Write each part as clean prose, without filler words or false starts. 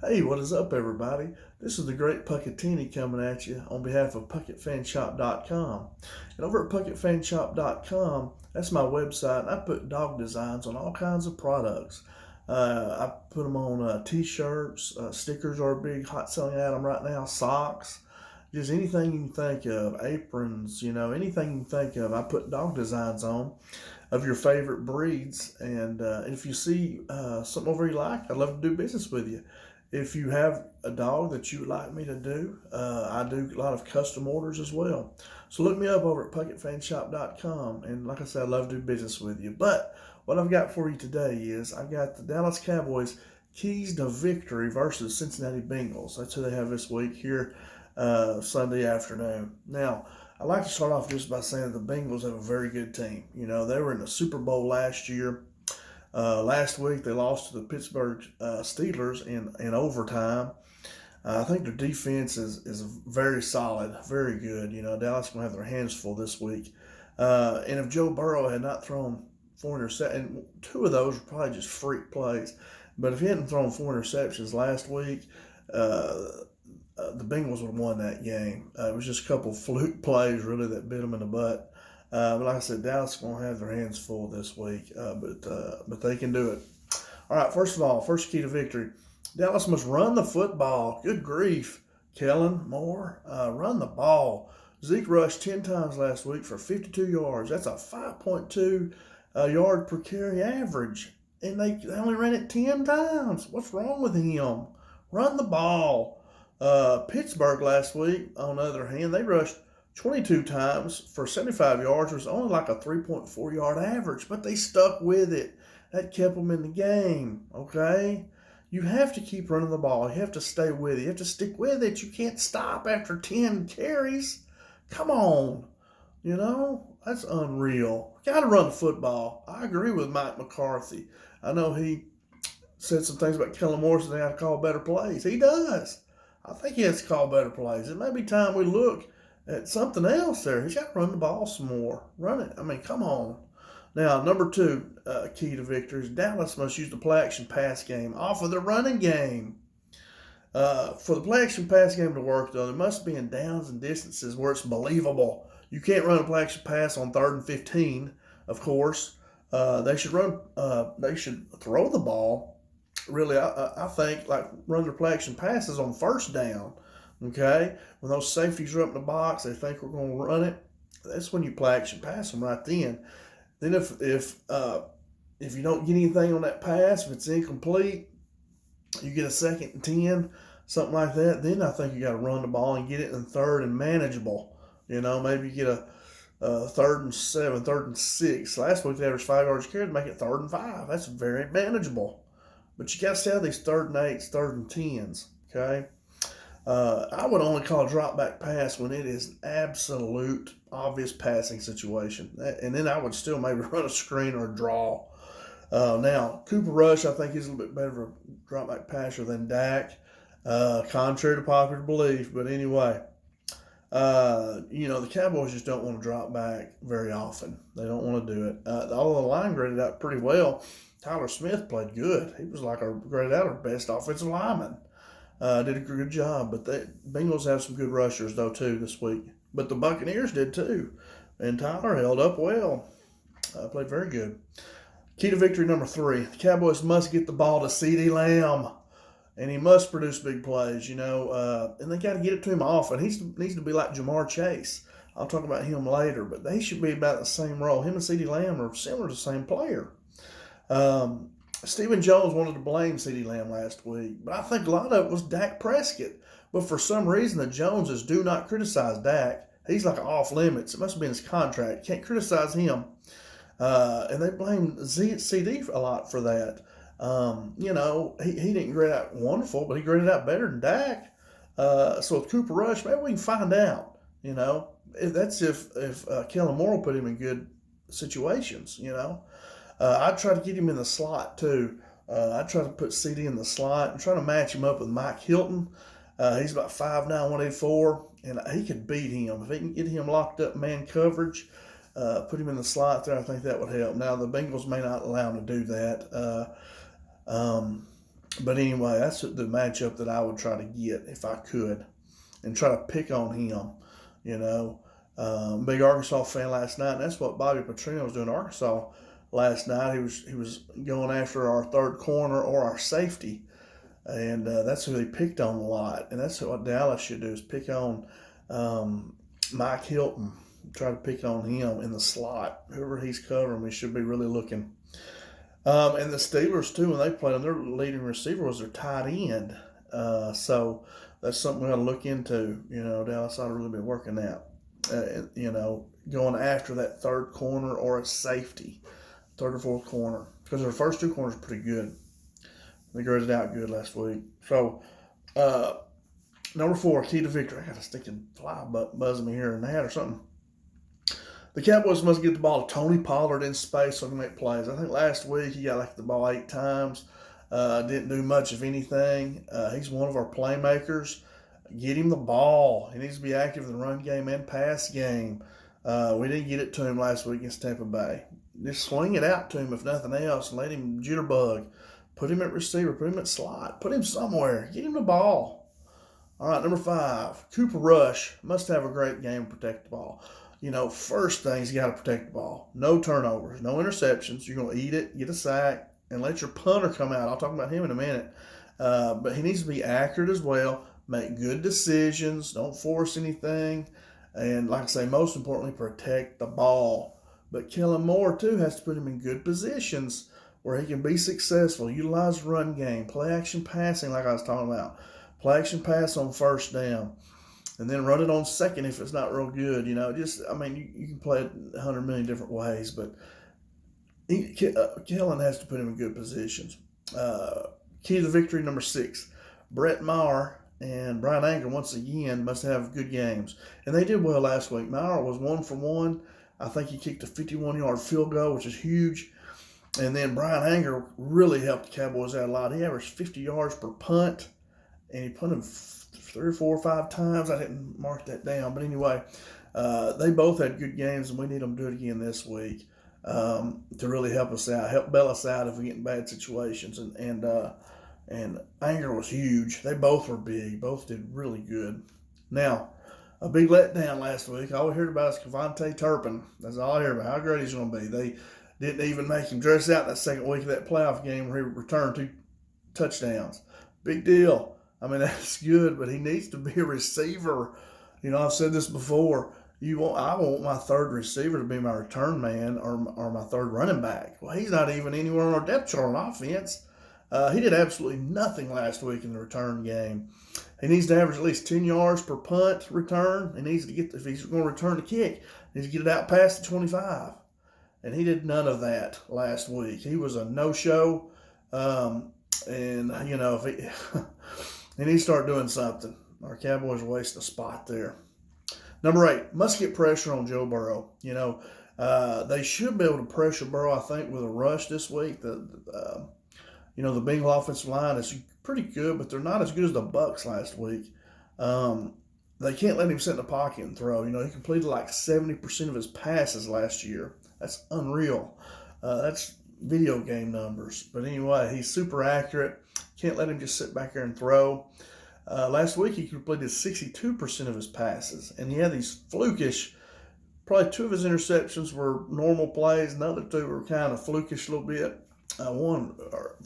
Hey, what is up, everybody? This is the Great Puckettini coming at you on behalf of PuckettFanShop.com. And over at PuckettFanShop.com, that's my website. I put dog designs on all kinds of products. I put them on t-shirts, stickers are a big hot selling item right now, socks, just anything you can think of, aprons, anything you can think of. I put dog designs on of your favorite breeds. And if you see something over you like, I'd love to do business with you. If you have a dog that you would like me to do, I do a lot of custom orders as well. So look me up over at PuckettFanShop.com. And like I said, I'd love to do business with you. But what I've got for you today is I've got the Dallas Cowboys keys to victory versus Cincinnati Bengals. That's who they have this week here Sunday afternoon. Now, I'd like to start off just by saying that the Bengals have a very good team. They were in the Super Bowl last year. Last week, they lost to the Pittsburgh Steelers in overtime. I think their defense is very solid, very good. Dallas going to have their hands full this week. And if Joe Burrow had not thrown 4 interceptions, and two of those were probably just freak plays, but if he hadn't thrown 4 interceptions last week, the Bengals would have won that game. It was just a couple fluke plays, really, that bit them in the butt. But like I said, Dallas is going to have their hands full this week, but they can do it. All right, first of all, first key to victory. Dallas must run the football. Good grief. Kellen Moore, run the ball. Zeke rushed 10 times last week for 52 yards. That's a 5.2 yard per carry average. And they only ran it 10 times. What's wrong with him? Run the ball. Pittsburgh last week, on the other hand, they rushed 22 times for 75 yards. It was only like a 3.4 yard average, but they stuck with it. That kept them in the game, okay? You have to keep running the ball. You have to stay with it. You have to stick with it. You can't stop after 10 carries. Come on. That's unreal. Got to run the football. I agree with Mike McCarthy. I know he said some things about Kellen Moore, so they have to call better plays. He does. I think he has to call better plays. It may be time we look at something else there. He's got to run the ball some more. Run it. I mean, come on. Now, number two key to victory is Dallas must use the play-action pass game off of the running game. For the play-action pass game to work, though, there must be in downs and distances where it's believable. You can't run a play-action pass on 3rd and 15, of course. They should run. They should throw the ball. Really, I think, like, run their play-action passes on 1st down. Okay, when those safeties are up in the box, they think we're going to run it. That's when you play action pass them right then. Then if you don't get anything on that pass, if it's incomplete, you get a 2nd and 10, something like that. Then I think you got to run the ball and get it in 3rd and manageable. Maybe you get a 3rd and 7, 3rd and 6. Last week they averaged 5 yards carry to make it 3rd and 5. That's very manageable. But you got to stay out of these 3rd and 8s, 3rd and 10s. Okay. I would only call a drop back pass when it is an absolute obvious passing situation. And then I would still maybe run a screen or a draw. Now, Cooper Rush, I think he's a little bit better of a drop back passer than Dak, contrary to popular belief. But anyway, the Cowboys just don't want to drop back very often. They don't want to do it. Although the line graded out pretty well, Tyler Smith played good. He was like graded out our best offensive lineman. Did a good job, but the Bengals have some good rushers, though, too, this week. But the Buccaneers did, too. And Tyler held up well. Played very good. Key to victory number 3. The Cowboys must get the ball to CeeDee Lamb. And he must produce big plays, and they got to get it to him often. He needs to be like Jamar Chase. I'll talk about him later, but they should be about the same role. Him and CeeDee Lamb are similar to the same player. Stephen Jones wanted to blame CeeDee Lamb last week, but I think a lot of it was Dak Prescott. But for some reason, the Joneses do not criticize Dak. He's like off limits. It must have been his contract. Can't criticize him. And they blame CD a lot for that. He didn't grade out wonderful, but he graded out better than Dak. So with Cooper Rush, maybe we can find out. That's if Kellen Moore will put him in good situations. I'd try to get him in the slot, too. I'd try to put CD in the slot and try to match him up with Mike Hilton. He's about 5'9", 184, and he could beat him. If he can get him locked up man coverage, put him in the slot there, I think that would help. Now, the Bengals may not allow him to do that. But anyway, that's the matchup that I would try to get if I could, and try to pick on him. You know, big Arkansas fan last night, and that's what Bobby Petrino was doing in Arkansas last night. He was going after our third corner or our safety, and that's who they picked on a lot. And that's what Dallas should do, is pick on Mike Hilton. Try to pick on him in the slot. Whoever he's covering, we should be really looking. And the Steelers too, when they played them, their leading receiver was their tight end. So that's something we got to look into. You know, Dallas ought to really be working that. Going after that third corner or a safety, third or fourth corner, because their first two corners are pretty good. They graded out good last week. So, number 4, key to victory. I got a stinking fly buzzing me here in the hat or something. The Cowboys must get the ball to Tony Pollard in space so he can make plays. I think last week he got the ball 8 times. Didn't do much of anything. He's one of our playmakers. Get him the ball. He needs to be active in the run game and pass game. We didn't get it to him last week against Tampa Bay. Just swing it out to him if nothing else, and let him jitterbug. Put him at receiver. Put him at slot. Put him somewhere. Get him the ball. All right, number 5, Cooper Rush must have a great game and protect the ball. First thing, he's got to protect the ball. No turnovers, no interceptions. You're going to eat it, get a sack, and let your punter come out. I'll talk about him in a minute. But he needs to be accurate as well, make good decisions, don't force anything, and like I say, most importantly, protect the ball. But Kellen Moore, too, has to put him in good positions where he can be successful, utilize run game, play action passing like I was talking about, play action pass on first down, and then run it on second if it's not real good. You can play it 100 million different ways, but Kellen has to put him in good positions. Key to the victory, number 6, Brett Maher and Brian Anger once again must have good games, and they did well last week. Maher was 1 for 1. I think he kicked a 51-yard field goal, which is huge. And then Brian Anger really helped the Cowboys out a lot. He averaged 50 yards per punt, and he punted 3 or 4 or 5 times. I didn't mark that down. But anyway, they both had good games, and we need them to do it again this week to really help us out, help bail us out if we get in bad situations. And Anger was huge. They both were big. Both did really good. Now, a big letdown last week. All we heard about is Cavante Turpin. That's all I heard about, how great he's going to be. They didn't even make him dress out that second week of that playoff game where he returned 2 touchdowns. Big deal. That's good, but he needs to be a receiver. I've said this before. I want my third receiver to be my return man or my third running back. Well, he's not even anywhere on our depth chart on offense. He did absolutely nothing last week in the return game. He needs to average at least 10 yards per punt return. He needs to if he's going to return the kick, he needs to get it out past the 25. And he did none of that last week. He was a no-show. If he needs to start doing something. Our Cowboys waste a spot there. Number 8, must get pressure on Joe Burrow. They should be able to pressure Burrow, I think, with a rush this week. The Bengal offensive line is pretty good, but they're not as good as the Bucs last week. They can't let him sit in the pocket and throw. He completed like 70% of his passes last year. That's unreal. That's video game numbers. But anyway, he's super accurate. Can't let him just sit back there and throw. Last week, he completed 62% of his passes. And he had these flukish, probably 2 of his interceptions were normal plays. And the other 2 were kind of flukish a little bit. One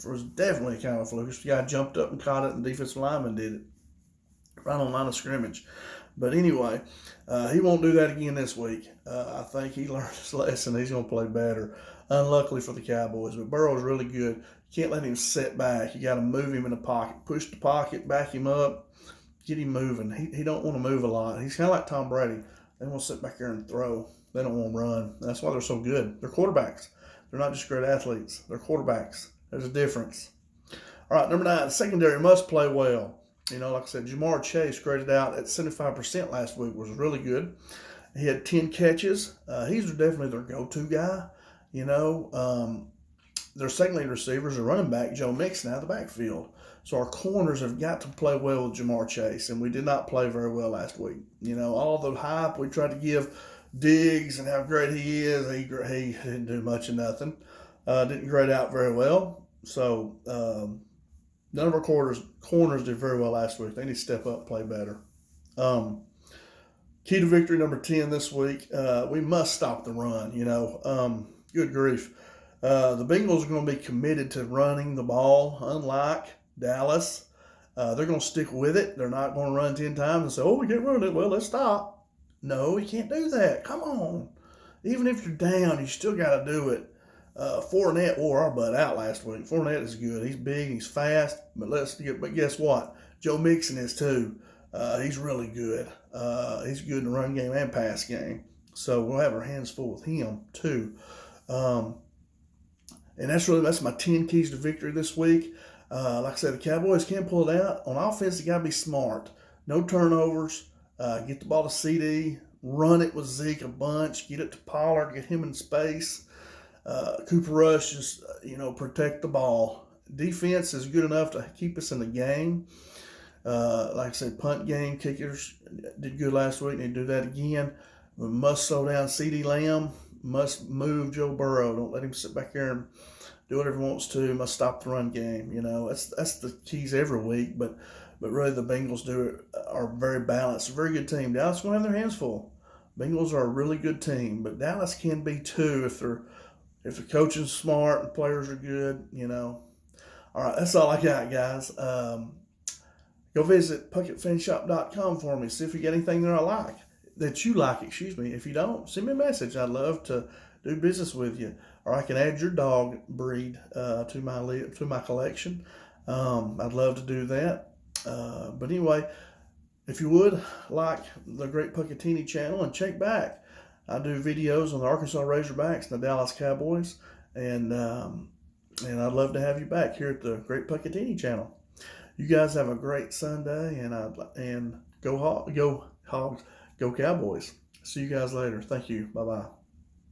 was definitely kind of flukish. The guy jumped up and caught it, and the defensive lineman did it right on line of scrimmage. But anyway, he won't do that again this week. I think he learned his lesson. He's going to play better. Unluckily for the Cowboys, but Burrow's really good. You can't let him sit back. You got to move him in the pocket, push the pocket, back him up, get him moving. He don't want to move a lot. He's kind of like Tom Brady. They want to sit back there and throw. They don't want to run. That's why they're so good. They're quarterbacks. They're not just great athletes. They're quarterbacks. There's a difference. All right, number 9, secondary must play well. Like I said, Jamar Chase graded out at 75% last week, was really good. He had 10 catches. He's definitely their go-to guy. Their second lead receivers are running back Joe Mixon out of the backfield. So our corners have got to play well with Jamar Chase, and we did not play very well last week. All the hype we tried to give Diggs and how great he is, he didn't do much of nothing. Didn't grade out very well. So, None of our corners did very well last week. They need to step up, play better. Key to victory number 10 this week, we must stop the run. Good grief. The Bengals are going to be committed to running the ball, unlike Dallas. They're going to stick with it. They're not going to run 10 times and say, oh, we can't run it. Well, let's stop. No, you can't do that. Come on. Even if you're down, you still got to do it. Fournette wore our butt out last week. Fournette is good. He's big. He's fast. But guess what? Joe Mixon is too. He's really good. He's good in the run game and pass game. So we'll have our hands full with him too. And that's my 10 keys to victory this week. Like I said, the Cowboys can pull it out. On offense, you got to be smart. No turnovers. Get the ball to CD. Run it with Zeke a bunch. Get it to Pollard. Get him in space. Cooper Rush, just protect the ball. Defense is good enough to keep us in the game. Like I said, punt game, kickers did good last week. They do that again. We must slow down CeeDee Lamb. Must move Joe Burrow. Don't let him sit back there and do whatever he wants to. Must stop the run game. That's the keys every week. But really, the Bengals are very balanced. A very good team. Dallas is going to have their hands full. Bengals are a really good team, but Dallas can be too if the coaching's smart and players are good. All right, that's all I got, guys. Go visit PuckettFanShop.com for me. See if you get anything that you like. Excuse me. If you don't, send me a message. I'd love to do business with you. Or I can add your dog breed to my collection. I'd love to do that. But anyway, if you would like the Great Puckettini channel, and check back. I do videos on the Arkansas Razorbacks and the Dallas Cowboys, and I'd love to have you back here at the Great Puckettini channel. You guys have a great Sunday, and go Hogs, go Cowboys. See you guys later. Thank you. Bye-bye.